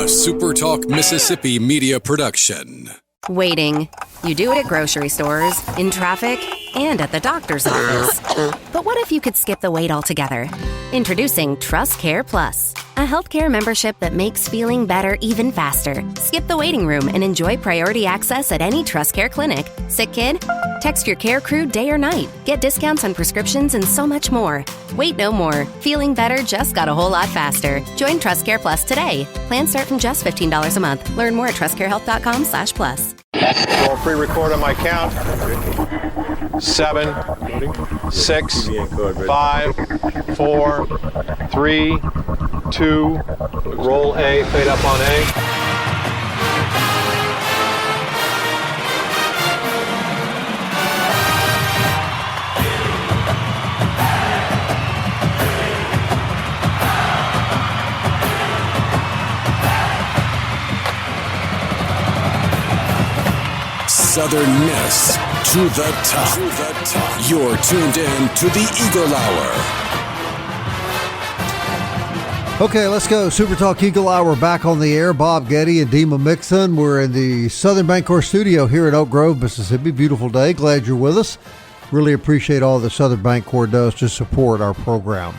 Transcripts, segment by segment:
SuperTalk Mississippi media production. Waiting. You do it at grocery stores, in traffic, and at the doctor's office. But what if you could skip the wait altogether? Introducing Trust Care Plus, a healthcare membership that makes feeling better even faster. Skip the waiting room and enjoy priority access at any Trust Care clinic. Sick kid? Text your care crew day or night. Get discounts on prescriptions and so much more. Wait no more. Feeling better just got a whole lot faster. Join Trust Care Plus today. Plans start from just $15 a month. Learn more at trustcarehealth.com/plus. We'll pre-record on my count. 7, 6, 5, 4, 3, 2. Roll A, fade up on A. Southern Miss to the top. You're tuned in to the Eagle Hour. Okay, let's go. Super Talk Eagle Hour back on the air. Bob Getty and Dima Mixon. We're in the Southern Bancorp studio here in Oak Grove, Mississippi. Beautiful day. Glad you're with us. Really appreciate all the Southern Bancorp does to support our program.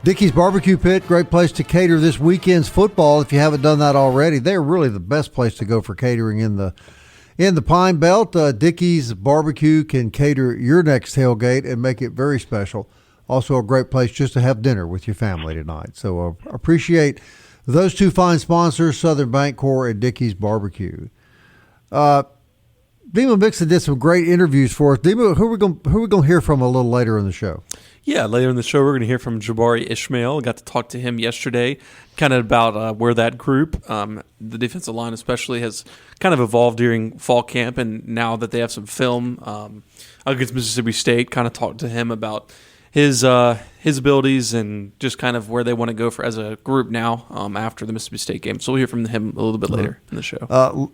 Dickey's Barbecue Pit, great place to cater this weekend's football if you haven't done that already. They're really the best place to go for catering in the Pine Belt. Dickey's Barbecue can cater your next tailgate and make it very special. Also a great place just to have dinner with your family tonight. So appreciate those two fine sponsors, Southern Bancorp and Dickey's Barbecue. Dima Mixon did some great interviews for us. Dima, who are we going to hear from a little later in the show? Yeah, later in the show, we're going to hear from Jabari Ishmael. Got to talk to him yesterday, kind of about where that group, the defensive line especially, has kind of evolved during fall camp. And now that they have some film against Mississippi State, kind of talked to him about his abilities and just kind of where they want to go for as a group now after the Mississippi State game. So we'll hear from him a little bit later in the show.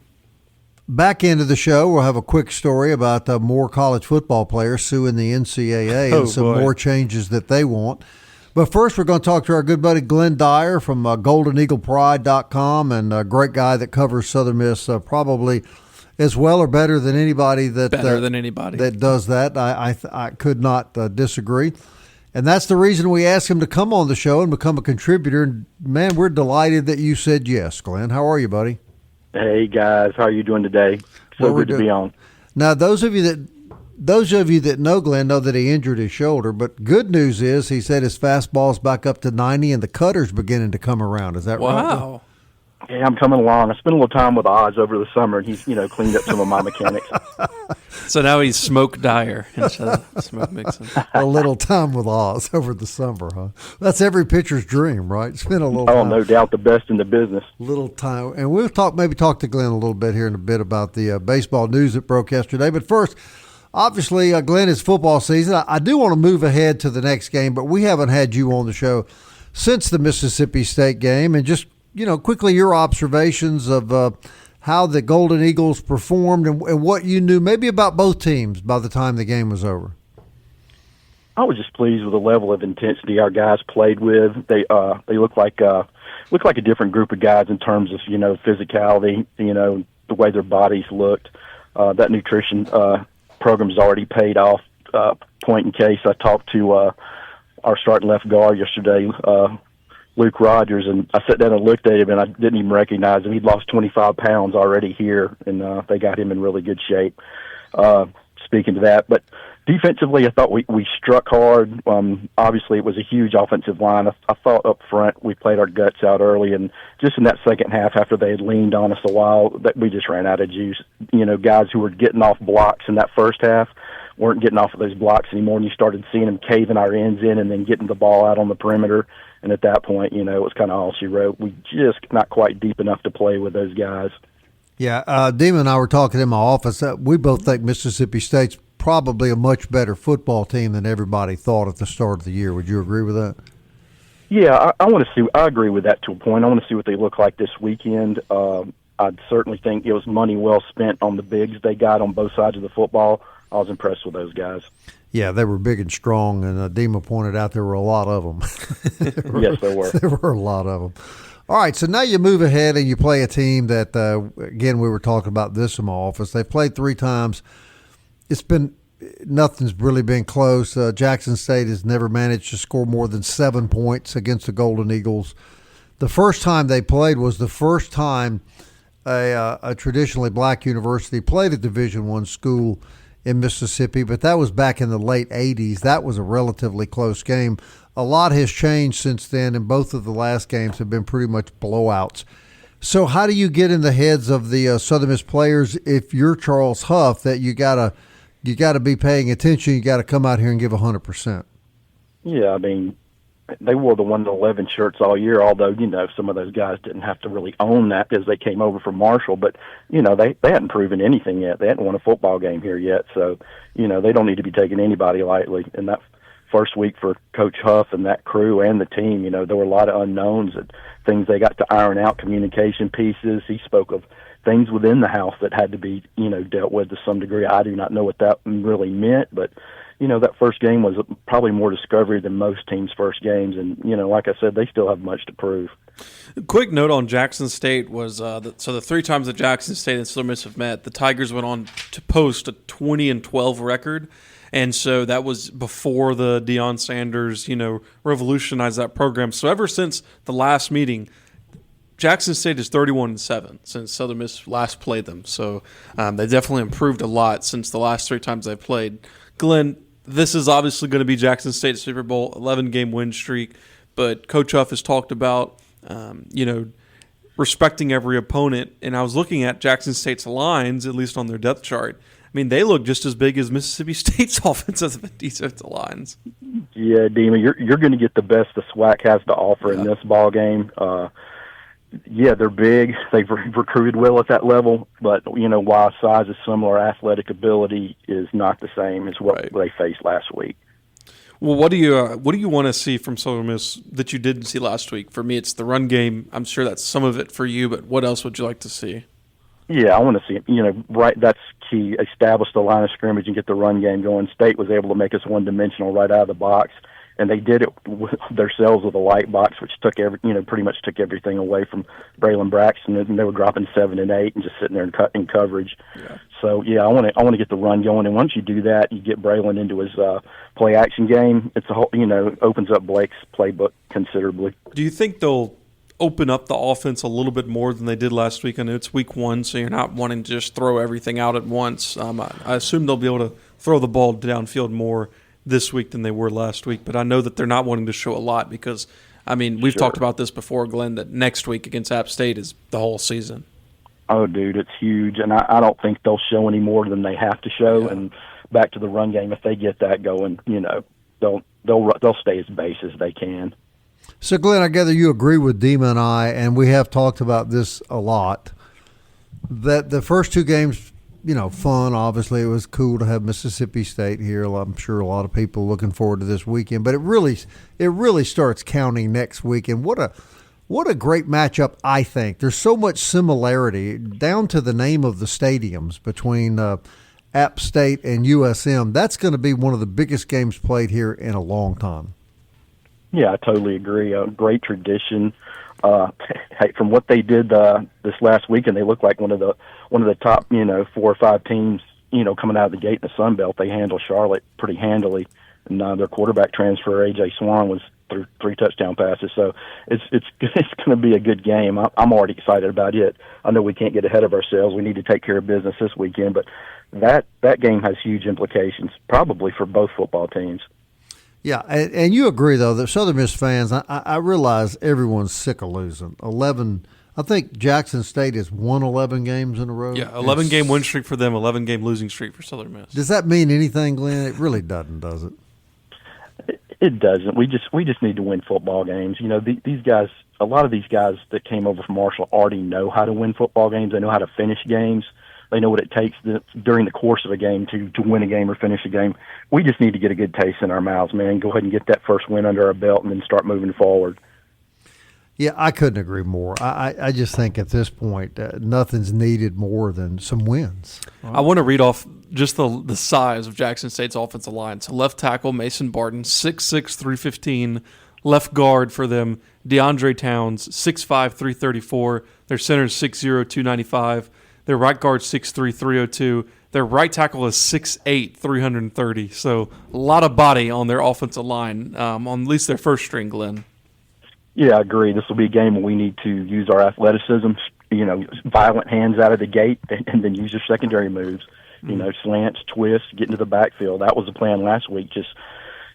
Back into the show, we'll have a quick story about more college football players suing the NCAA and some more changes that they want. But first, we're going to talk to our good buddy Glyn Dyar from GoldenEaglePride.com, and a great guy that covers Southern Miss probably as well or better than anybody that does that. I could not disagree. And that's the reason we asked him to come on the show and become a contributor. And, man, we're delighted that you said yes, Glyn. How are you, buddy? Hey guys, how are you doing today? So good to be on. Now, those of you that know Glenn know that he injured his shoulder, but good news is he said his fastball's back up to 90 and the cutter's beginning to come around. Is that right? Wow. Yeah, I'm coming along. I spent a little time with Oz over the summer, and he's cleaned up some of my mechanics. So now he's Smoke Dyar instead of Smoke Mixon. A little time with Oz over the summer, huh? That's every pitcher's dream, right? Spend a little time. Oh, no doubt, the best in the business. Little time. And we'll talk to Glenn a little bit here in a bit about the baseball news that broke yesterday. But first, obviously, Glenn, it's football season. I do want to move ahead to the next game, but we haven't had you on the show since the Mississippi State game. And just, quickly your observations of how the Golden Eagles performed and what you knew maybe about both teams by the time the game was over. I was just pleased with the level of intensity our guys played with. They look like a different group of guys in terms of physicality, the way their bodies looked. That nutrition program's already paid off. Point in case, I talked to our starting left guard yesterday, Luke Rogers, and I sat down and looked at him, and I didn't even recognize him. He'd lost 25 pounds already here, and they got him in really good shape. Speaking to that, but defensively, I thought we struck hard. Obviously, it was a huge offensive line. I thought up front we played our guts out early, and just in that second half, after they had leaned on us a while, that we just ran out of juice. Guys who were getting off blocks in that first half weren't getting off of those blocks anymore, and you started seeing them caving our ends in and then getting the ball out on the perimeter. And at that point, it was kind of all she wrote. We just not quite deep enough to play with those guys. Yeah, Dima and I were talking in my office. We both think Mississippi State's probably a much better football team than everybody thought at the start of the year. Would you agree with that? Yeah, I want to see. I agree with that to a point. I want to see what they look like this weekend. I certainly think it was money well spent on the bigs they got on both sides of the football. I was impressed with those guys. Yeah, they were big and strong, and Dima pointed out there were a lot of them. Yes, there were. There were a lot of them. All right, so now you move ahead and you play a team that, again, we were talking about this in my office. They've played 3 times. Nothing's really been close. Jackson State has never managed to score more than 7 points against the Golden Eagles. The first time they played was the first time a traditionally black university played a Division I school in Mississippi, but that was back in the late 80s. That was a relatively close game. A lot has changed since then, and both of the last games have been pretty much blowouts. So how do you get in the heads of the Southern Miss players if you're Charles Huff that you gotta be paying attention, you got to come out here and give 100%? Yeah, I mean, they wore the 1-11 shirts all year, although, some of those guys didn't have to really own that because they came over from Marshall. But, they hadn't proven anything yet. They hadn't won a football game here yet. So, they don't need to be taking anybody lightly. And that first week for Coach Huff and that crew and the team, there were a lot of unknowns and things they got to iron out, communication pieces. He spoke of things within the house that had to be, dealt with to some degree. I do not know what that really meant, but, that first game was probably more discovery than most teams' first games. And, like I said, they still have much to prove. Quick note on Jackson State was, so the 3 times that Jackson State and Southern Miss have met, the Tigers went on to post a 20-12 record. And so that was before the Deion Sanders, revolutionized that program. So ever since the last meeting, Jackson State is 31-7 since Southern Miss last played them. So they definitely improved a lot since the last 3 times they played. Glyn, this is obviously going to be Jackson State's Super Bowl 11-game win streak, but Coach Huff has talked about, respecting every opponent. And I was looking at Jackson State's lines, at least on their depth chart. I mean, they look just as big as Mississippi State's offensive and defensive lines. Yeah, Dima, you're going to get the best the SWAC has to offer in this ball game. Yeah, they're big. They've recruited well at that level, but while size is similar, athletic ability is not the same as what they faced last week. Well, what do you want to see from Southern Miss that you didn't see last week? For me, it's the run game. I'm sure that's some of it for you, but what else would you like to see? Yeah, I want to see, that's key. Establish the line of scrimmage and get the run game going. State was able to make us one-dimensional right out of the box, and they did it themselves with a light box, which took pretty much took everything away from Braylon Braxton, and they were dropping 7 and 8 and just sitting there and cutting coverage. Yeah. So yeah, I want to get the run going, and once you do that, you get Braylon into his play action game. It's a whole opens up Blake's playbook considerably. Do you think they'll open up the offense a little bit more than they did last week? I know it's week 1, so you're not wanting to just throw everything out at once. I assume they'll be able to throw the ball downfield more this week than they were last week, but I know that they're not wanting to show a lot because, we've talked about this before, Glenn, that next week against App State is the whole season. Oh, dude, it's huge, and I don't think they'll show any more than they have to show. Yeah. And back to the run game, if they get that going, they'll stay as base as they can. So, Glenn, I gather you agree with Dima and I, and we have talked about this a lot, that the first 2 games, fun. Obviously, it was cool to have Mississippi State here. I'm sure a lot of people looking forward to this weekend, but it really starts counting next weekend. What a great matchup, I think. There's so much similarity, down to the name of the stadiums, between App State and USM. That's going to be one of the biggest games played here in a long time. Yeah, I totally agree. Great tradition. Hey, from what they did this last weekend, they look like one of the top 4 or 5 teams coming out of the gate in the Sun Belt. They handle Charlotte pretty handily, and their quarterback transfer AJ Swan was through 3 touchdown passes. So it's going to be a good game. I'm already excited about it. I know we can't get ahead of ourselves. We need to take care of business this weekend, but that game has huge implications, probably for both football teams. Yeah, and you agree, though, that Southern Miss fans, I realize everyone's sick of losing. 11, I think Jackson State has won 11 games in a row. Yeah, 11-game win streak for them, 11-game losing streak for Southern Miss. Does that mean anything, Glenn? It really doesn't, does it? It doesn't. We just need to win football games. These guys, a lot of these guys that came over from Marshall already know how to win football games. They know how to finish games. They know what it takes during the course of a game to win a game or finish a game. We just need to get a good taste in our mouths, man. Go ahead and get that first win under our belt and then start moving forward. Yeah, I couldn't agree more. I just think at this point, nothing's needed more than some wins. Right? I want to read off just the size of Jackson State's offensive line. So left tackle Mason Barton, 6'6", 315. Left guard for them, DeAndre Towns, 6'5", 334. Their center is 6'0", 295. Their right guard, 6'3", 302. Their right tackle is 6'8", 330. So a lot of body on their offensive line, on at least their first string, Glyn. Yeah, I agree. This will be a game where we need to use our athleticism, violent hands out of the gate, and then use your secondary moves. Slants, twists, get into the backfield. That was the plan last week. Just,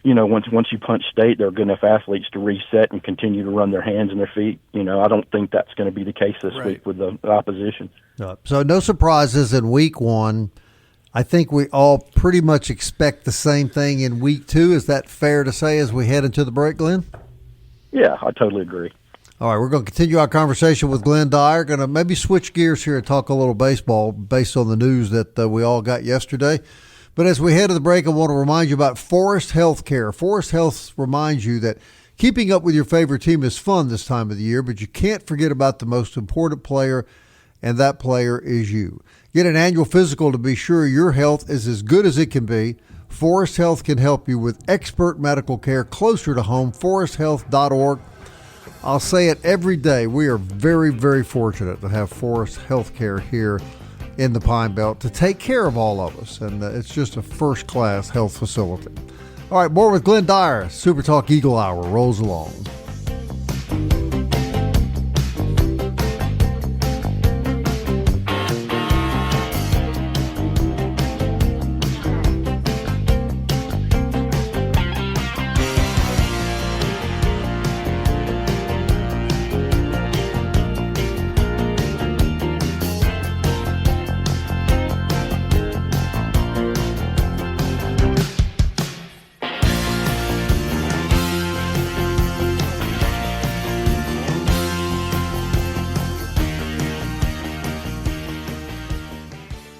once you punch State, they're good enough athletes to reset and continue to run their hands and their feet. I don't think that's going to be the case this week with the opposition. So no surprises in week one. I think we all pretty much expect the same thing in week two. Is that fair to say as we head into the break, Glyn? Yeah, I totally agree. All right, we're going to continue our conversation with Glyn Dyar. Going to maybe switch gears here and talk a little baseball based on the news that we all got yesterday. But as we head to the break, I want to remind you about Forest Health Care. Forest Health reminds you that keeping up with your favorite team is fun this time of the year, but you can't forget about the most important player, and that player is you. Get an annual physical to be sure your health is as good as it can be. Forest Health can help you with expert medical care closer to home. ForestHealth.org. I'll say it every day. We are very, very fortunate to have Forest Healthcare here in the Pine Belt to take care of all of us, and it's just a first-class health facility. All right, more with Glyn Dyar. Super Talk Eagle Hour rolls along.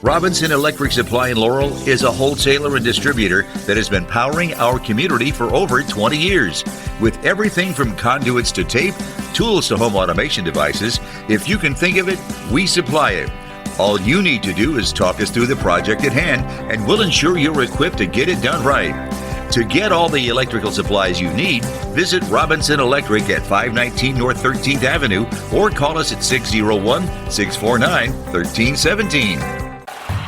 Robinson Electric Supply in Laurel is a wholesaler and distributor that has been powering our community for over 20 years. With everything from conduits to tape, tools to home automation devices, if you can think of it, we supply it. All you need to do is talk us through the project at hand, and we'll ensure you're equipped to get it done right. To get all the electrical supplies you need, visit Robinson Electric at 519 North 13th Avenue or call us at 601-649-1317.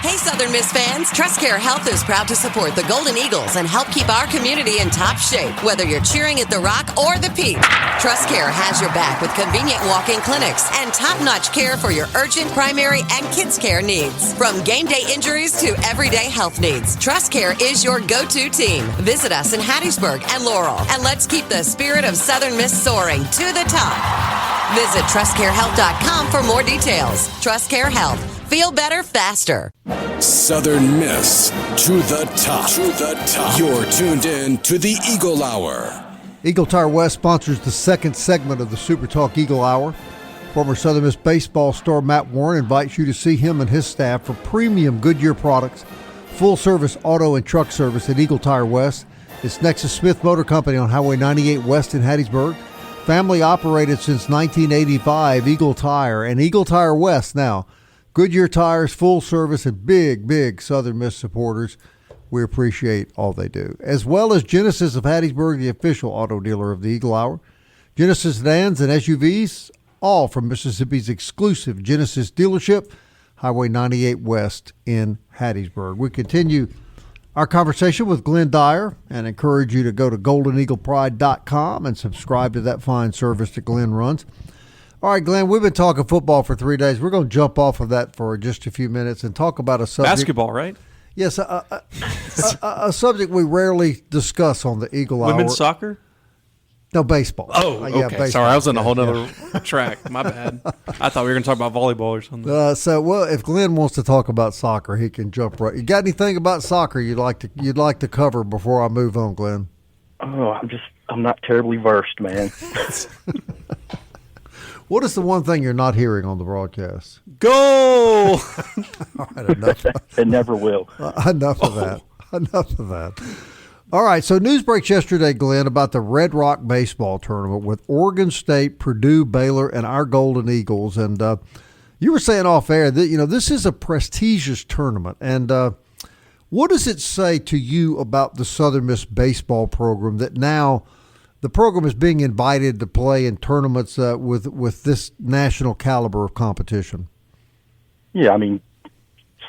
Hey, Southern Miss fans, TrustCare Health is proud to support the Golden Eagles and help keep our community in top shape, whether you're cheering at the Rock or the Peak. TrustCare has your back with convenient walk-in clinics and top-notch care for your urgent, primary, and kids' care needs. From game day injuries to everyday health needs, TrustCare is your go-to team. Visit us in Hattiesburg and Laurel, and let's keep the spirit of Southern Miss soaring to the top. Visit TrustCareHealth.com for more details. TrustCare Health. Feel better faster. Southern Miss to the top. To the top. You're tuned in to the Eagle Hour. Eagle Tire West sponsors the second segment of the Super Talk Eagle Hour. Former Southern Miss baseball star Matt Warren invites you to see him and his staff for premium Goodyear products, full-service auto and truck service at Eagle Tire West. It's next to Smith Motor Company on Highway 98 West in Hattiesburg. Family operated since 1985, Eagle Tire and Eagle Tire West now. Goodyear Tires, full service, and big Southern Miss supporters. We appreciate all they do. As well as Genesis of Hattiesburg, the official auto dealer of the Eagle Hour. Genesis sedans and SUVs, all from Mississippi's exclusive Genesis dealership, Highway 98 West in Hattiesburg. We continue our conversation with Glyn Dyar and encourage you to go to goldeneaglepride.com and subscribe to that fine service that Glyn runs. All right, Glyn, we've been talking football for 3 days. We're going to jump off of that for just a few minutes and talk about a subject. Basketball, right? Yes, a subject we rarely discuss on the Eagle Hour. Women's soccer? No, baseball. Oh, okay. Yeah, baseball. Sorry, I was on a whole other track. My bad. I thought we were going to talk about volleyball or something. Well, if Glyn wants to talk about soccer, he can jump right. You got anything about soccer you'd like to cover before I move on, Glyn? Oh, I'm not terribly versed, man. What is the one thing you're not hearing on the broadcast? Go! All right, enough. It never will. Enough of that. Enough of that. All right, so news breaks yesterday, Glyn, about the Red Rock baseball tournament with Oregon State, Purdue, Baylor, and our Golden Eagles. And you were saying off air that, this is a prestigious tournament. And what does it say to you about the Southern Miss baseball program that now the program is being invited to play in tournaments with this national caliber of competition. Yeah, I mean,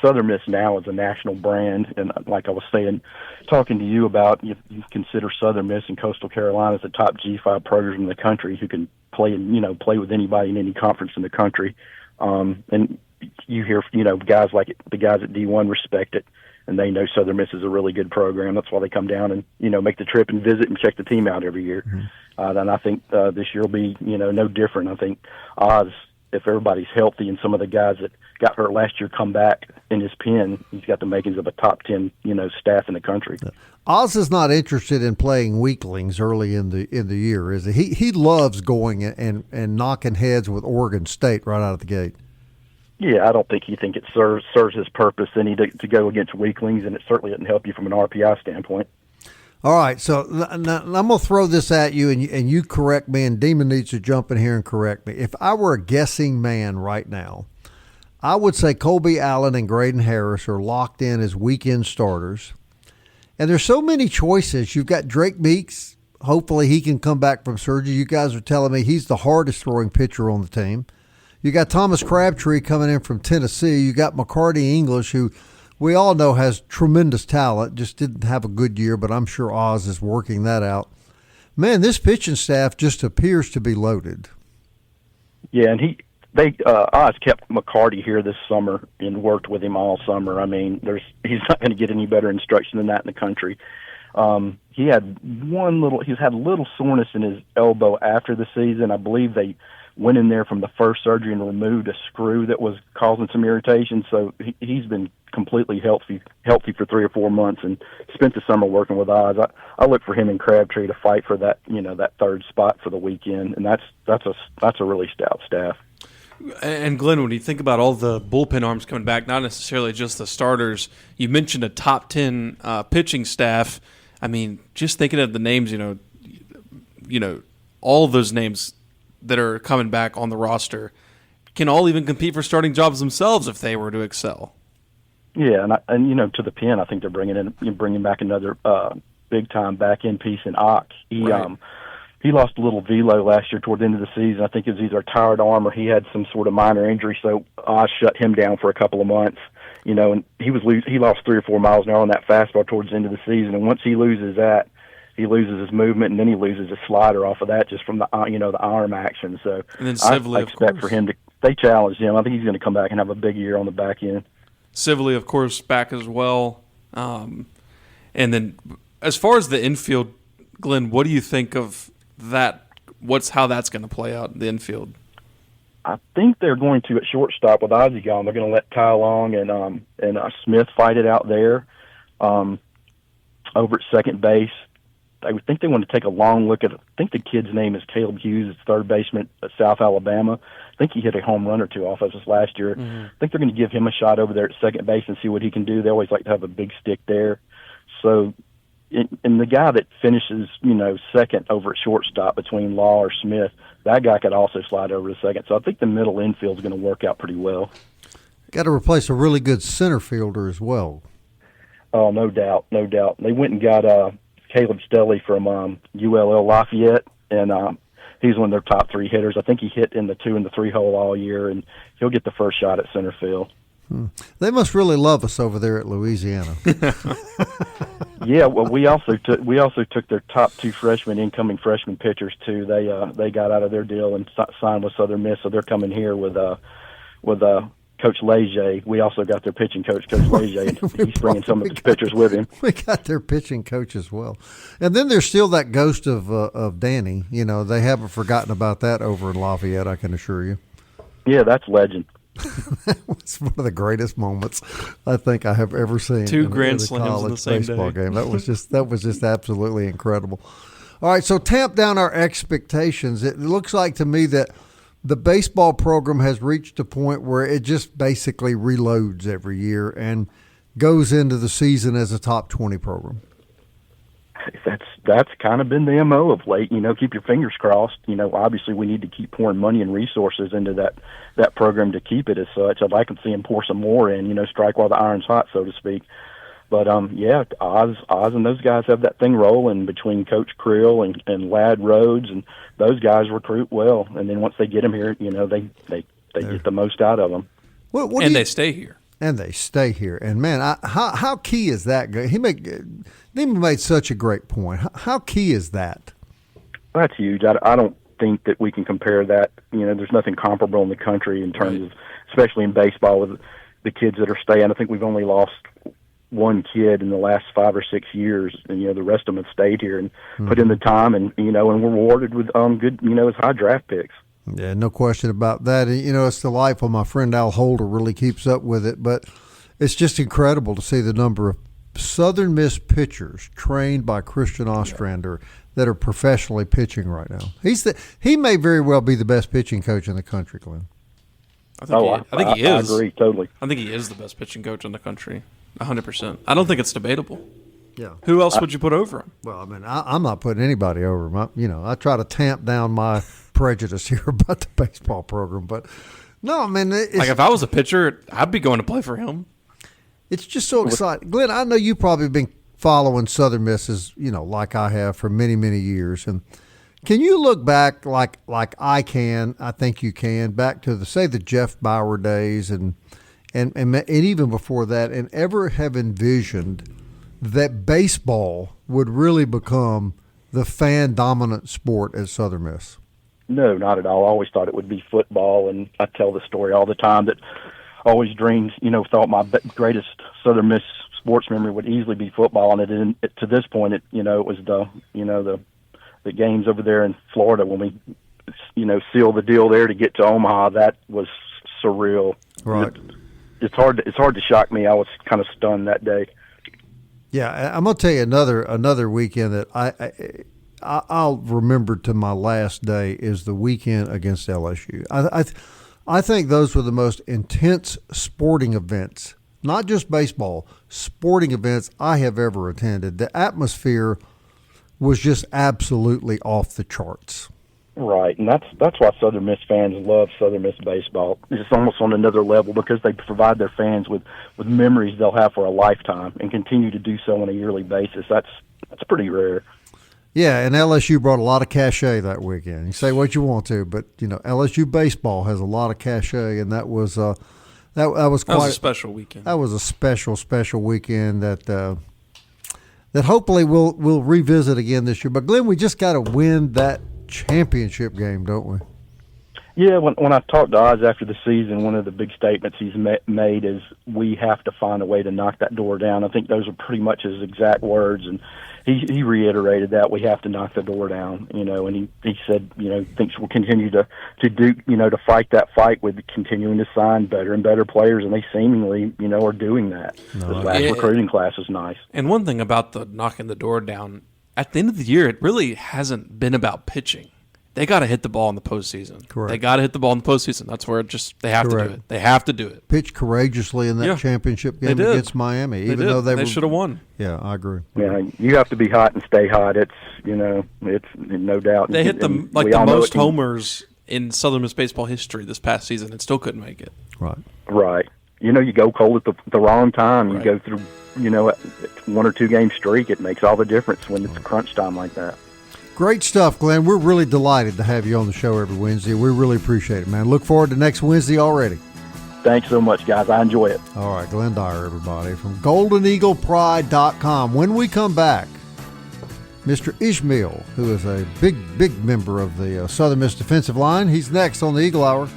Southern Miss now is a national brand, and like I was saying, talking to you about, you consider Southern Miss and Coastal Carolina as the top G5 programs in the country who can play with anybody in any conference in the country. And you hear, guys like the guys at D1 respect it, and they know Southern Miss is a really good program. That's why they come down and, make the trip and visit and check the team out every year. Mm-hmm. And I think this year will be, no different. I think Oz, if everybody's healthy and some of the guys that got hurt last year come back in his pen, he's got the makings of a top 10, staff in the country. Oz is not interested in playing weaklings early in the year, is he? He loves going and knocking heads with Oregon State right out of the gate. Yeah, I don't think it serves his purpose any to go against weaklings, and it certainly doesn't help you from an RPI standpoint. All right, so now I'm going to throw this at you, and you correct me, and Dima needs to jump in here and correct me. If I were a guessing man right now, I would say Colby Allen and Graydon Harris are locked in as weekend starters. And there's so many choices. You've got Drake Meeks. Hopefully he can come back from surgery. You guys are telling me he's the hardest throwing pitcher on the team. You got Thomas Crabtree coming in from Tennessee. You got McCarty English, who we all know has tremendous talent, just didn't have a good year, but I'm sure Oz is working that out. Man, this pitching staff just appears to be loaded. Yeah, and Oz kept McCarty here this summer and worked with him all summer. I mean, he's not going to get any better instruction than that in the country. He's had a little soreness in his elbow after the season. I believe they went in there from the first surgery and removed a screw that was causing some irritation. So he's been completely healthy for 3 or 4 months and spent the summer working with Oz. I look for him and Crabtree to fight for that, that third spot for the weekend, and that's a really stout staff. And Glyn, when you think about all the bullpen arms coming back, not necessarily just the starters, you mentioned a top 10 pitching staff. I mean, just thinking of the names, all of those names that are coming back on the roster can all even compete for starting jobs themselves if they were to excel. Yeah, and to the pen, I think they're bringing back another big time back end piece in Ock. He lost a little velo last year toward the end of the season. I think it was either a tired arm or he had some sort of minor injury, so Oz shut him down for a couple of months. And he lost 3 or 4 miles an hour on that fastball towards the end of the season. And once he loses that, he loses his movement, and then he loses his slider off of that just from the the arm action. So and then Sibley, I expect for him they challenged him. I think he's going to come back and have a big year on the back end. Sibley, of course, back as well. And then as far as the infield, Glyn, what do you think of that? How that's going to play out in the infield? I think they're going to, at shortstop with Ozzie gone, they're going to let Ty Long and Smith fight it out there. Over at second base, I would think they want to take a long look at, I think the kid's name is Caleb Hughes, third baseman at South Alabama. I think he hit a home run or two off of us last year. Mm-hmm. I think they're going to give him a shot over there at second base and see what he can do. They always like to have a big stick there. So, and the guy that finishes, second over at shortstop between Law or Smith, that guy could also slide over to second. So I think the middle infield is going to work out pretty well. Got to replace a really good center fielder as well. Oh, no doubt. They went and got Caleb Stelly from ULL Lafayette, and he's one of their top 3 hitters. I think he hit in the 2 and the 3 hole all year, and he'll get the first shot at center field. They must really love us over there at Louisiana. Yeah, well, we also took their top 2 incoming freshman pitchers too. They got out of their deal and signed with Southern Miss, so they're coming here with Coach Leger. We also got their pitching coach, Coach Leger, and he's bringing some of his pitchers with him. We got their pitching coach as well. And then there's still that ghost of Danny. They haven't forgotten about that over in Lafayette, I can assure you. Yeah, that's legend. That was one of the greatest moments I think I have ever seen. 2 grand slams in the same baseball day. Game. That was just absolutely incredible. All right, so tamp down our expectations. It looks like to me that the baseball program has reached a point where it just basically reloads every year and goes into the season as a top 20 program. That's kind of been the MO of late. Keep your fingers crossed. Obviously we need to keep pouring money and resources into that program to keep it as such. I'd like to see them pour some more in. Strike while the iron's hot, so to speak. But yeah, Oz and those guys have that thing rolling between Coach Creel and Lad Rhodes, and those guys recruit well. And then once they get them here, they get the most out of them. They stay here. And they stay here. And man, how key is that? Dima made such a great point. How key is that? That's huge. I don't think that we can compare that. There's nothing comparable in the country in terms of, especially in baseball, with the kids that are staying. I think we've only lost one kid in the last 5 or 6 years, and the rest of them have stayed here and put in the time, and and we're rewarded with good, as high draft picks. Yeah, no question about that. It's delightful. My friend Al Holder really keeps up with it, but it's just incredible to see the number of Southern Miss pitchers trained by Christian Ostrander that are professionally pitching right now. He may very well be the best pitching coach in the country, Glyn. I think he is. I agree totally. I think he is the best pitching coach in the country, 100%. I don't think it's debatable. Yeah. Who else would you put over him? Well, I mean, I'm not putting anybody over him. I try to tamp down my prejudice here about the baseball program, but no, I mean, if I was a pitcher, I'd be going to play for him. It's just so exciting. Glyn, I know you've probably been following Southern Miss, like I have for many, many years, and can you look back like I think you can, back to the Jeff Bauer days and even before that, and ever have envisioned that baseball would really become the fan-dominant sport at Southern Miss? No, not at all. I always thought it would be football, and I tell the story all the time that I always dreamed, thought my greatest Southern Miss sports memory would easily be football, and to this point, it was the games over there in Florida when we, sealed the deal there to get to Omaha. That was surreal. Right. It's hard to shock me. I was kind of stunned that day. Yeah, I'm gonna tell you another weekend that I'll remember to my last day is the weekend against LSU. I think those were the most intense sporting events, not just baseball, sporting events I have ever attended. The atmosphere was just absolutely off the charts. Right, and that's why Southern Miss fans love Southern Miss baseball. It's almost on another level because they provide their fans with memories they'll have for a lifetime and continue to do so on a yearly basis. That's pretty rare. Yeah, and LSU brought a lot of cachet that weekend. You say what you want to, but LSU baseball has a lot of cachet, and that was quite a special weekend. That was a special weekend that hopefully we'll revisit again this year. But Glyn, we just got to win that championship game, don't we? Yeah, when I talked to Oz after the season, one of the big statements he's made is we have to find a way to knock that door down. I think those are pretty much his exact words, and he reiterated that we have to knock the door down, and he said, thinks we'll continue to do, to fight that fight with continuing to sign better and better players, and they seemingly, are doing that. This last recruiting class is nice. And one thing about the knocking the door down, at the end of the year, it really hasn't been about pitching. They got to hit the ball in the postseason. Correct. They got to hit the ball in the postseason. That's where they have to do it. They have to do it. Pitch courageously in that championship game against Miami, even though they should have won. Yeah, I agree. Yeah, you have to be hot and stay hot. It's it's no doubt. They hit the most homers in Southern Miss baseball history this past season and still couldn't make it. Right. You go cold at the wrong time. You go through a 1 or 2 game streak. It makes all the difference when it's crunch time like that. Great stuff, Glyn. We're really delighted to have you on the show every Wednesday. We really appreciate it, man. Look forward to next Wednesday already. Thanks so much, guys. I enjoy it. All right, Glyn Dyar, everybody, from GoldenEaglePride.com. When we come back, Mr. Ishmael, who is a big member of the Southern Miss defensive line, he's next on the Eagle Hour.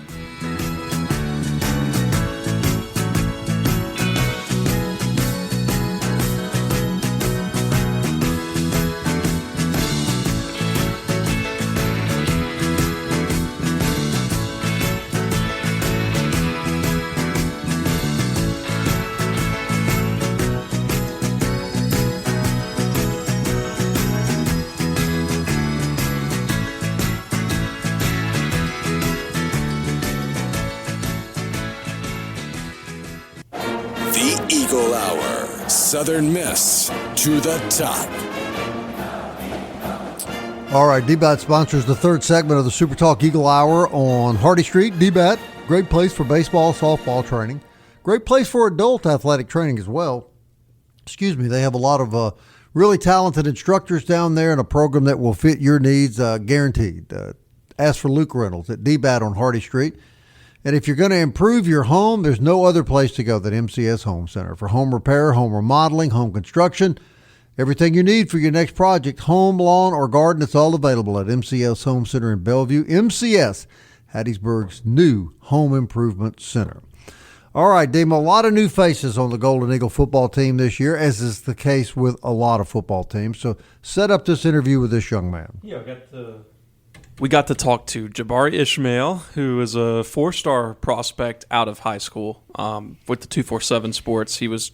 Eagle Hour. Southern Miss to the top. All right, DBAT sponsors the third segment of the SuperTalk Eagle Hour on Hardy Street. DBAT, great place for baseball, softball training. Great place for adult athletic training as well. They have a lot of really talented instructors down there and a program that will fit your needs, guaranteed. Ask for Luke Reynolds at DBAT on Hardy Street. And if you're going to improve your home, there's no other place to go than MCS Home Center. For home repair, home remodeling, home construction, everything you need for your next project, home, lawn, or garden, it's all available at MCS Home Center in Bellevue. MCS, Hattiesburg's new home improvement center. All right, Dima, a lot of new faces on the Golden Eagle football team this year, as is the case with a lot of football teams. So set up this interview with this young man. Yeah, we got to talk to Jabari Ishmael, who is a 4-star prospect out of high school with the 247 Sports. He was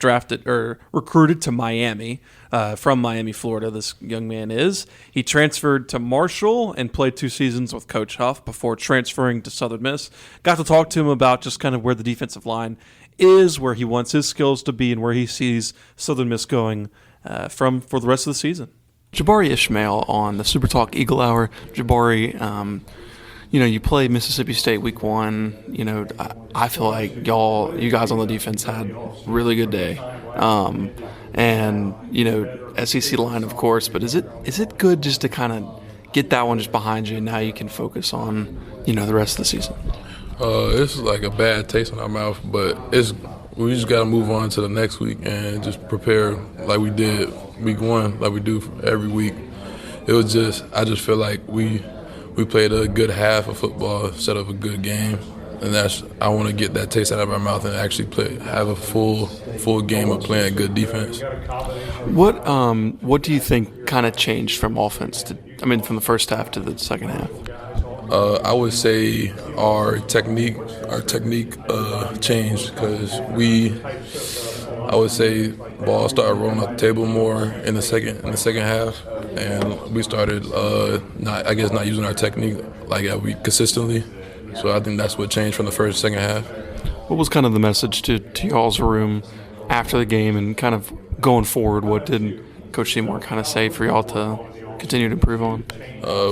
recruited to Miami, from Miami, Florida, this young man is. He transferred to Marshall and played 2 seasons with Coach Huff before transferring to Southern Miss. Got to talk to him about just kind of where the defensive line is, where he wants his skills to be, and where he sees Southern Miss going for the rest of the season. Jabari Ishmael on the SuperTalk Eagle Hour. Jabari, you play Mississippi State week 1. I feel like you guys on the defense had a really good day. And SEC line, of course, but is it good just to kind of get that one just behind you and now you can focus on, the rest of the season? It's like a bad taste in our mouth, but we just got to move on to the next week and just prepare like we did week 1, like we do every week. I just feel like we played a good half of football, set up a good game, and I want to get that taste out of our mouth and actually have a full game of playing good defense. What do you think kind of changed from from the first half to the second half? I would say our technique changed because I would say ball started rolling up the table more in the second half, and we started not using our technique consistently. So I think that's what changed from the first second half. What was kind of the message to y'all's room after the game and kind of going forward? What did Coach Seymour kind of say for y'all to continue to improve on?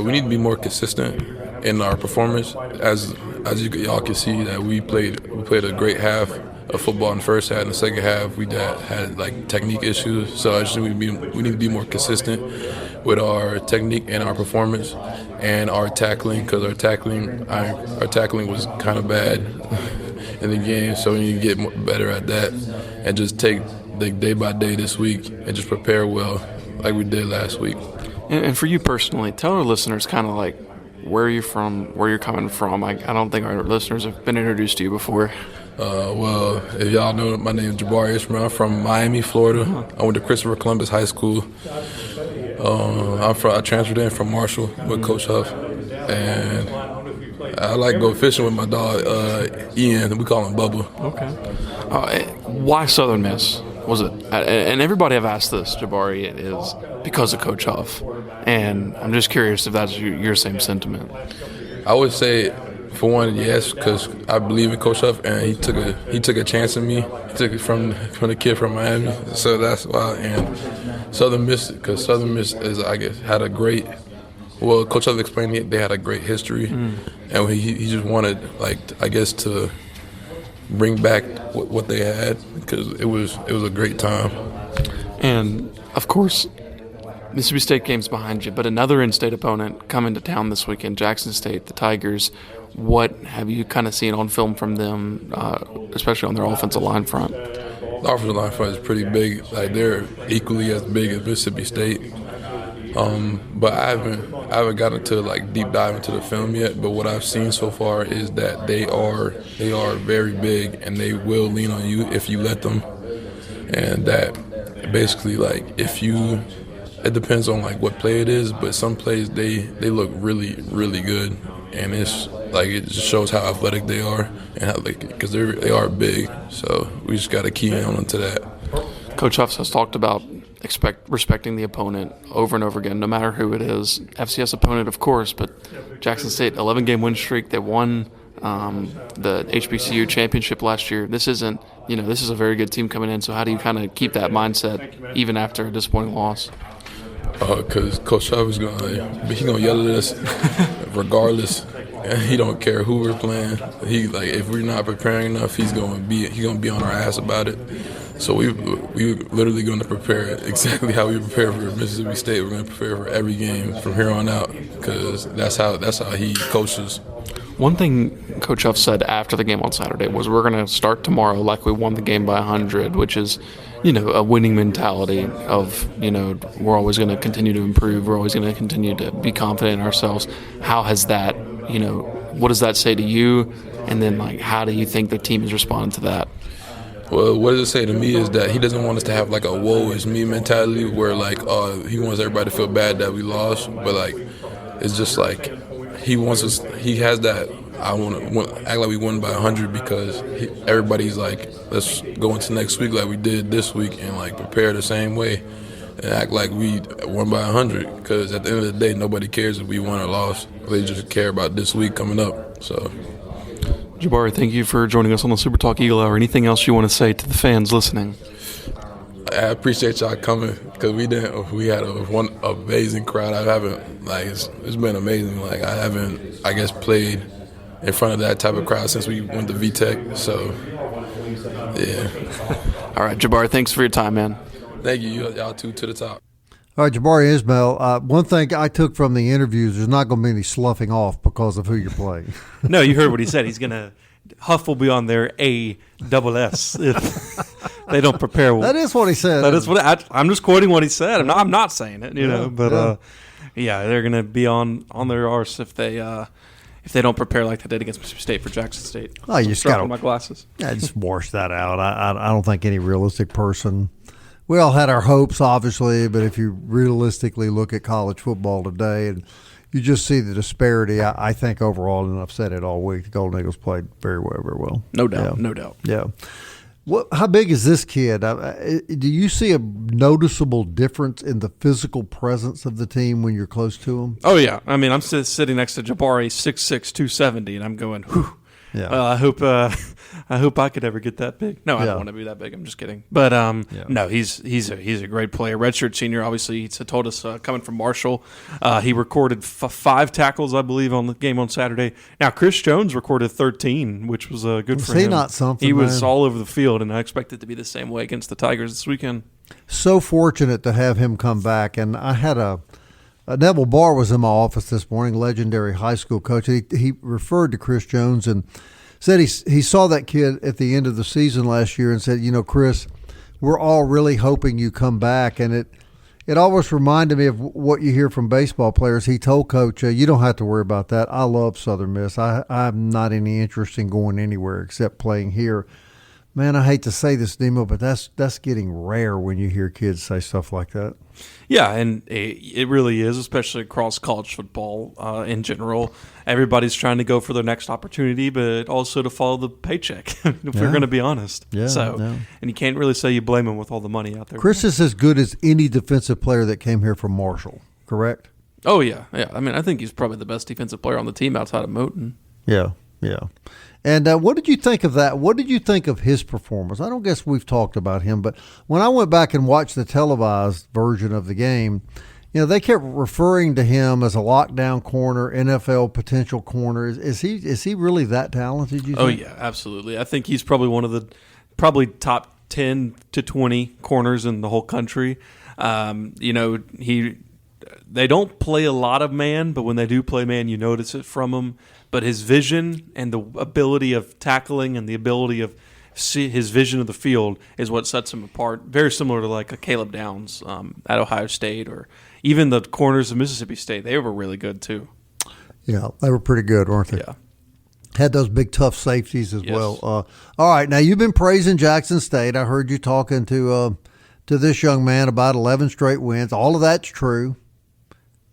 We need to be more consistent in our performance. As y'all can see, that we played a great half of football in the first half. In the second half, we had technique issues. So I just think we need to be more consistent with our technique and our performance and our tackling, because our tackling was kind of bad in the game. So we need to get better at that and just take the day by day this week and just prepare well like we did last week. And for you personally, tell our listeners kind of like where you're from, where you're coming from. I don't think our listeners have been introduced to you before. Well, if y'all know, my name is Jabari Ishmael. I'm from Miami, Florida. I went to Christopher Columbus High School. I transferred in from Marshall with Coach Huff, and I like to go fishing with my dog Ian. We call him Bubba. Okay. Why Southern Miss? Was it? And everybody I've asked this, Jabari, it is because of Coach Huff, and I'm just curious if that's your same sentiment. I would say, for one, yes, because I believe in Coach Huff, and he took a chance in me. He took it from the kid from Miami, so that's why. And Southern Miss, because Southern Miss is, I guess, had a great. Well, Coach Huff explained it. They had a great history, and he just wanted, to bring back what they had, because it was a great time. And of course, Mississippi State game's behind you, but another in-state opponent coming to town this weekend, Jackson State, the Tigers. What have you kind of seen on film from them, especially on their offensive line front? The offensive line front is pretty big. Like, they're equally as big as Mississippi State. But I haven't gotten to deep dive into the film yet. But what I've seen so far is that they are very big, and they will lean on you if you let them. And that basically, it depends on what play it is. But some plays they look really, really good, and it just shows how athletic they are and how because they are big. So we just got to key in on to that. Coach Huff has talked about respecting the opponent over and over again, no matter who it is. FCS opponent, of course, but Jackson State, 11-game win streak. They won the HBCU championship last year. This is a very good team coming in. So how do you kind of keep that mindset even after a disappointing loss? Because Coach Huff is gonna yell at us regardless. He don't care who we're playing. If we're not preparing enough, he's gonna be on our ass about it. So we literally going to prepare exactly how we prepare for Mississippi State. We're going to prepare for every game from here on out because that's how he coaches. One thing Coach Huff said after the game on Saturday was we're going to start tomorrow like we won the game by 100, which is, a winning mentality of, we're always going to continue to improve. We're always going to continue to be confident in ourselves. How has that, what does that say to you? And then, how do you think the team is responding to that? Well, what does it say to me is that he doesn't want us to have a woe is me mentality where he wants everybody to feel bad that we lost, but it's just he wants us. He has that. I want to act like we won by 100 because everybody's let's go into next week like we did this week and prepare the same way and act like we won by 100 because at the end of the day nobody cares if we won or lost. They just care about this week coming up. So. Jabari, thank you for joining us on the SuperTalk Eagle Hour. Anything else you want to say to the fans listening? I appreciate y'all coming because we had one amazing crowd. I haven't it's been amazing. I haven't played in front of that type of crowd since we went to VTech. So yeah. All right, Jabari, thanks for your time, man. Thank you. Y'all too to the top. All right, Jabari Ishmael, one thing I took from the interviews, there's not going to be any sloughing off because of who you're playing. No, you heard what he said. He's going to – Huff will be on their ASS if they don't prepare well. That is what he said. That is what I'm just quoting what he said. I'm not saying it, But, they're going to be on their arse if they don't prepare like they did against Mississippi State for Jackson State. Oh, you just got my glasses. Yeah, just wash that out. I don't think any realistic person – we all had our hopes, obviously, but if you realistically look at college football today and you just see the disparity, I think overall, and I've said it all week, the Golden Eagles played very well, very well. No doubt, no doubt. Yeah. How big is this kid? Do you see a noticeable difference in the physical presence of the team when you're close to him? Oh, yeah. I mean, I'm sitting next to Jabari, 6'6", 270, and I'm going, whew. Yeah. I hope I could ever get that big. No, I don't want to be that big. I'm just kidding. But no, he's a great player. Redshirt senior, obviously. He told us coming from Marshall, he recorded 5 tackles, I believe, on the game on Saturday. Now Chris Jones recorded 13, which was good for him. He not something? He was all over the field, and I expect it to be the same way against the Tigers this weekend. So fortunate to have him come back, and I had Neville Barr was in my office this morning, legendary high school coach. He referred to Chris Jones and said he saw that kid at the end of the season last year and said, Chris, we're all really hoping you come back. And it always reminded me of what you hear from baseball players. He told Coach, you don't have to worry about that. I love Southern Miss. I'm not any interest in going anywhere except playing here. Man, I hate to say this, Dima, but that's getting rare when you hear kids say stuff like that. Yeah, and it really is, especially across college football in general. Everybody's trying to go for their next opportunity, but also to follow the paycheck, if we're going to be honest. Yeah, and you can't really say you blame them with all the money out there. Chris is as good as any defensive player that came here from Marshall, correct? Oh, yeah. I mean, I think he's probably the best defensive player on the team outside of Moten. Yeah. And what did you think of that? What did you think of his performance? I don't guess we've talked about him, but when I went back and watched the televised version of the game, they kept referring to him as a lockdown corner, NFL potential corner. Is he really that talented, you think? Oh, yeah, absolutely. I think he's probably one of the top 10 to 20 corners in the whole country. They don't play a lot of man, but when they do play man, you notice it from him. But his vision and the ability of tackling and the ability of his vision of the field is what sets him apart. Very similar to like a Caleb Downs at Ohio State, or even the corners of Mississippi State. They were really good too. Yeah, they were pretty good, weren't they? Yeah. Had those big, tough safeties as well. All right, now you've been praising Jackson State. I heard you talking to this young man about 11 straight wins. All of that's true.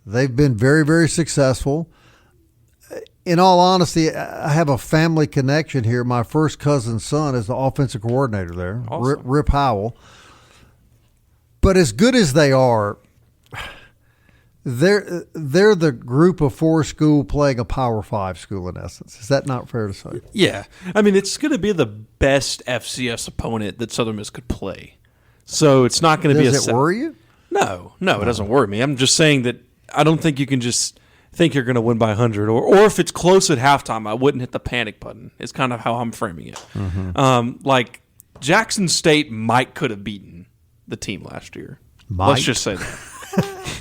They've been very, very successful. In all honesty, I have a family connection here. My first cousin's son is the offensive coordinator there, awesome. Rip Howell. But as good as they are, they're the group of 4 school playing a Power 5 school in essence. Is that not fair to say? Yeah. I mean, it's going to be the best FCS opponent that Southern Miss could play. So it's not going to be Does it worry you? No, it doesn't worry me. I'm just saying that I don't think you can just think you're going to win by 100, or if it's close at halftime, I wouldn't hit the panic button. It's kind of how I'm framing it. Mm-hmm. Jackson State could have beaten the team last year. Might. Let's just say that.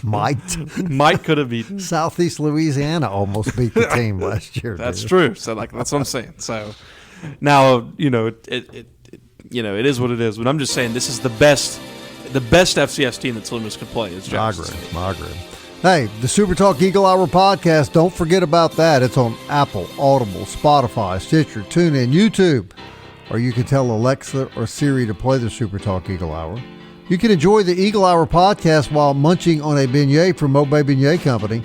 Might could have beaten. Southeast Louisiana almost beat the team last year. That's true. So that's what I'm saying. So now it is what it is. But I'm just saying this is the best FCS team that Southern Miss could play is Jackson State. I agree. Hey, the Super Talk Eagle Hour podcast, don't forget about that. It's on Apple, Audible, Spotify, Stitcher, TuneIn, YouTube, or you can tell Alexa or Siri to play the Super Talk Eagle Hour. You can enjoy the Eagle Hour podcast while munching on a beignet from Mobay Beignet Company.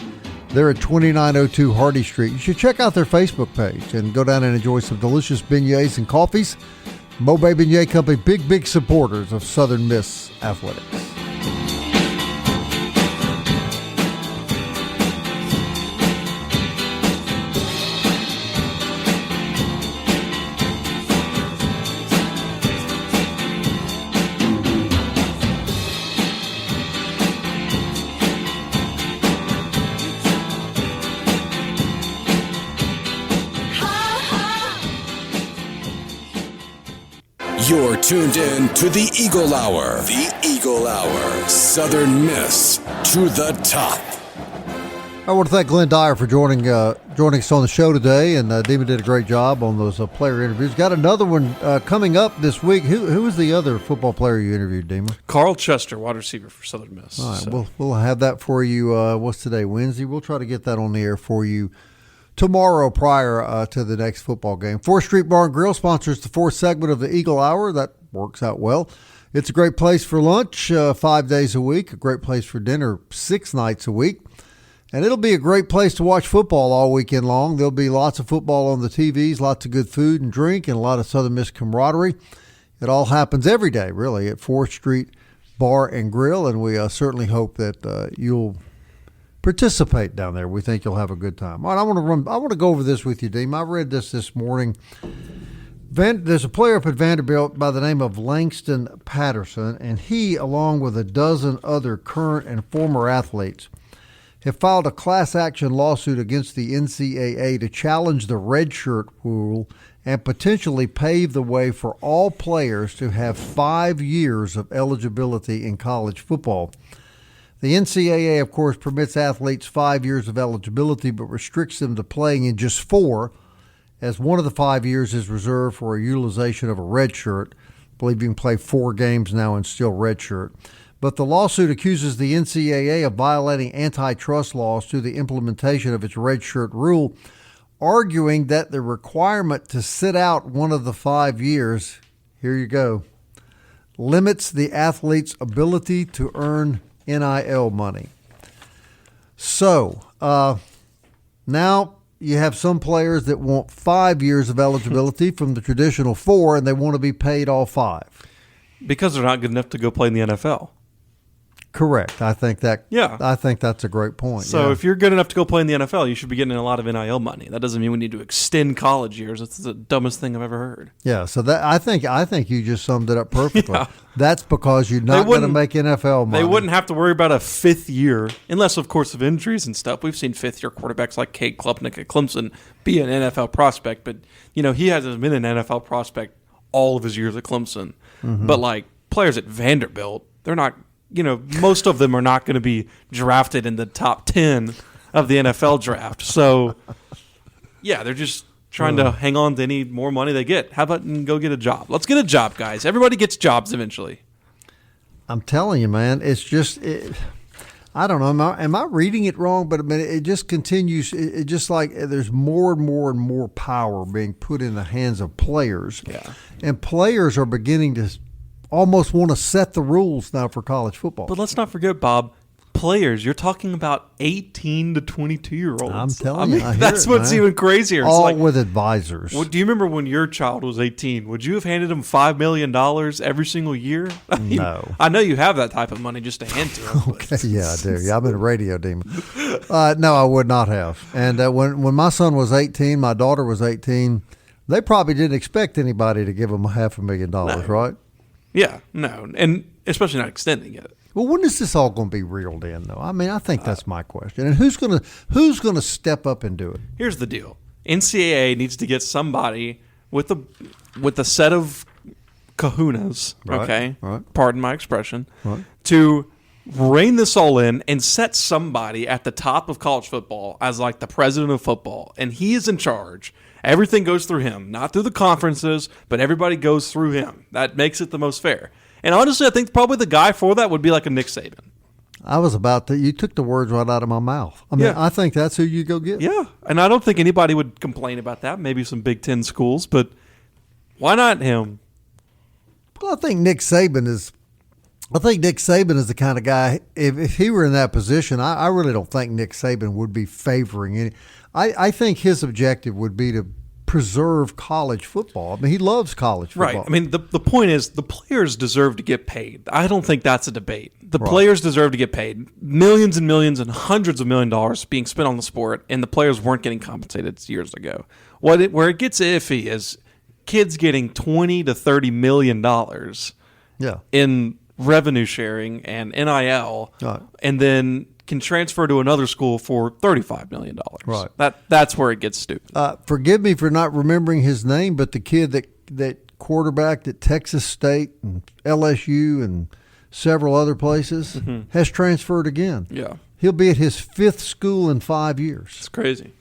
They're at 2902 Hardy Street. You should check out their Facebook page and go down and enjoy some delicious beignets and coffees. Mobay Beignet Company, big supporters of Southern Miss athletics. You're tuned in to the Eagle Hour. The Eagle Hour. Southern Miss to the top. I want to thank Glyn Dyar for joining us on the show today, and Dima did a great job on those player interviews. Got another one coming up this week. Who was the other football player you interviewed, Dima? Carl Chester, wide receiver for Southern Miss. All right, we'll have that for you. What's today, Wednesday? We'll try to get that on the air for you tomorrow prior to the next football game. 4th Street Bar and Grill sponsors the 4th segment of the Eagle Hour. That works out well. It's a great place for lunch 5 days a week, a great place for dinner 6 nights a week. And it'll be a great place to watch football all weekend long. There'll be lots of football on the TVs, lots of good food and drink, and a lot of Southern Miss camaraderie. It all happens every day, really, at 4th Street Bar and Grill, and we certainly hope that you'll participate down there. We think you'll have a good time. All right, I want to go over this with you, Dean. I read this morning. There's a player up at Vanderbilt by the name of Langston Patterson, and he, along with a dozen other current and former athletes, have filed a class action lawsuit against the NCAA to challenge the redshirt rule and potentially pave the way for all players to have 5 years of eligibility in college football. The NCAA, of course, permits athletes 5 years of eligibility, but restricts them to playing in just 4, as one of the 5 years is reserved for a utilization of a red shirt. I believe you can play 4 games now and still red shirt. But the lawsuit accuses the NCAA of violating antitrust laws through the implementation of its red shirt rule, arguing that the requirement to sit out one of the 5 years, here you go, limits the athlete's ability to earn NIL money. So now you have some players that want 5 years of eligibility from the traditional 4, and they want to be paid all 5. Because they're not good enough to go play in the NFL. Correct. I think that's a great point. So if you're good enough to go play in the NFL, you should be getting a lot of NIL money. That doesn't mean we need to extend college years. That's the dumbest thing I've ever heard. Yeah. So that I think you just summed it up perfectly. Yeah. That's because you're not going to make NFL money. They wouldn't have to worry about a 5th year, unless, of course, of injuries and stuff. We've seen 5th-year quarterbacks like Cade Klubnik at Clemson be an NFL prospect, but he hasn't been an NFL prospect all of his years at Clemson. Mm-hmm. But like players at Vanderbilt, they're not. Most of them are not going to be drafted in the top 10 of the NFL draft. So, yeah, they're just trying to hang on to any more money they get. How about go get a job? Let's get a job, guys. Everybody gets jobs eventually. I'm telling you, man, it's just I don't know. Am I reading it wrong? But I mean, it just continues. It just like there's more and more and more power being put in the hands of players. Yeah. And players are beginning to almost want to set the rules now for college football. But let's not forget, Bob, players, you're talking about 18 to 22-year-olds. I'm telling you. That's what's even crazier. All with advisors. Do you remember when your child was 18? Would you have handed him $5 million every single year? No. I know you have that type of money just to hand to him. Okay, yeah, I do. Yeah, I'm in a radio demon. No, I would not have. And when my son was 18, my daughter was 18, they probably didn't expect anybody to give them $500,000, right? Yeah, no, and especially not extending it. Well, when is this all going to be reeled in, though? I mean, I think that's my question. And who's going to step up and do it? Here's the deal: NCAA needs to get somebody with a set of kahunas, Right, okay? right. Pardon my expression. Right. To rein this all in and set somebody at the top of college football as like the president of football, and he is in charge. Everything goes through him, not through the conferences, but everybody goes through him. That makes it the most fair. And honestly, I think probably the guy for that would be like a Nick Saban. I was about to. You took the words right out of my mouth. I mean, Yeah. I think that's who you go get. Yeah, and I don't think anybody would complain about that. Maybe some Big Ten schools, but why not him? Well, I think Nick Saban is the kind of guy. If he were in that position, I really don't think Nick Saban would be favoring any. I think his objective would be to preserve college football. I mean, he loves college football. Right. I mean, the point is the players deserve to get paid. I don't think that's a debate. The players deserve to get paid. Millions and millions and hundreds of $1 millions being spent on the sport, and the players weren't getting compensated years ago. Where it gets iffy is kids getting $20 to $30 million in revenue sharing and NIL, and then can transfer to another school for $35 million. Right. That's where it gets stupid. Forgive me for not remembering his name, but the kid that quarterbacked at Texas State and LSU and several other places has transferred again. Yeah. He'll be at his 5th school in 5 years. It's crazy.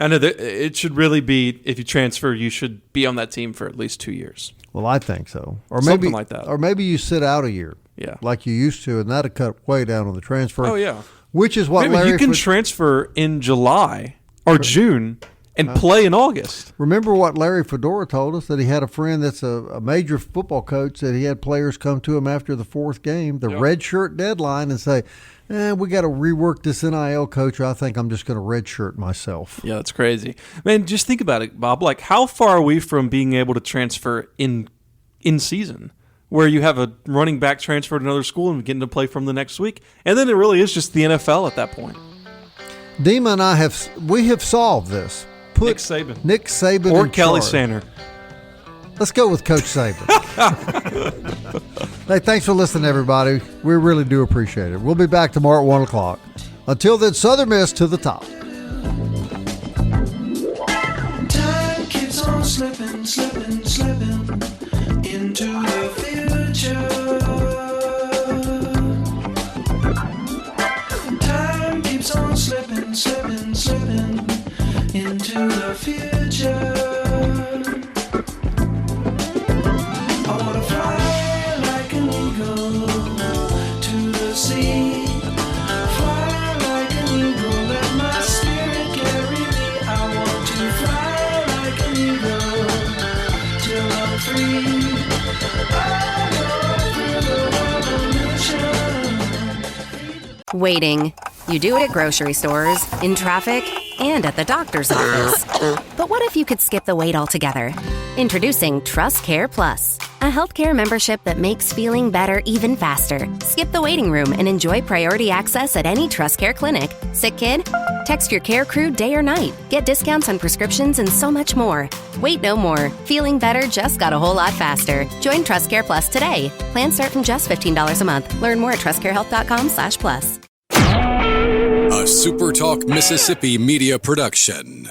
I know that it should really be, if you transfer, you should be on that team for at least 2 years. Well, I think so. Or Something like that. Or maybe you sit out a year. Yeah. Like you used to, and that'll cut way down on the transfer. Oh, yeah. Which is what Remember, you can transfer in July or June and play in August. Remember what Larry Fedora told us, that he had a friend that's a major football coach, that he had players come to him after the 4th game, the red shirt deadline, and say, we got to rework this NIL, coach. I think I'm just going to red shirt myself. Yeah, that's crazy. Man, just think about it, Bob. Like, how far are we from being able to transfer in season, where you have a running back transfer to another school and getting to play from the next week? And then it really is just the NFL at that point. Dima and I have solved this. Nick Saban. Or in Kelly Sander. Let's go with Coach Saban. Hey, thanks for listening, everybody. We really do appreciate it. We'll be back tomorrow at 1 o'clock. Until then, Southern Miss to the top. Time keeps on slipping, slipping, slipping into the future. Time keeps on slipping, slipping, slipping into the future. I wanna fly like an eagle to the sea. Fly like an eagle, let my spirit carry me. I want to fly like an eagle till I'm free. Waiting. You do it at grocery stores, in traffic, and at the doctor's office. But what if you could skip the wait altogether? Introducing Trust Care Plus, a healthcare membership that makes feeling better even faster. Skip the waiting room and enjoy priority access at any Trust Care clinic. Sick kid? Text your care crew day or night. Get discounts on prescriptions and so much more. Wait no more. Feeling better just got a whole lot faster. Join Trust Care Plus today. Plans start from just $15 a month. Learn more at trustcarehealth.com/plus. A SuperTalk Mississippi media production.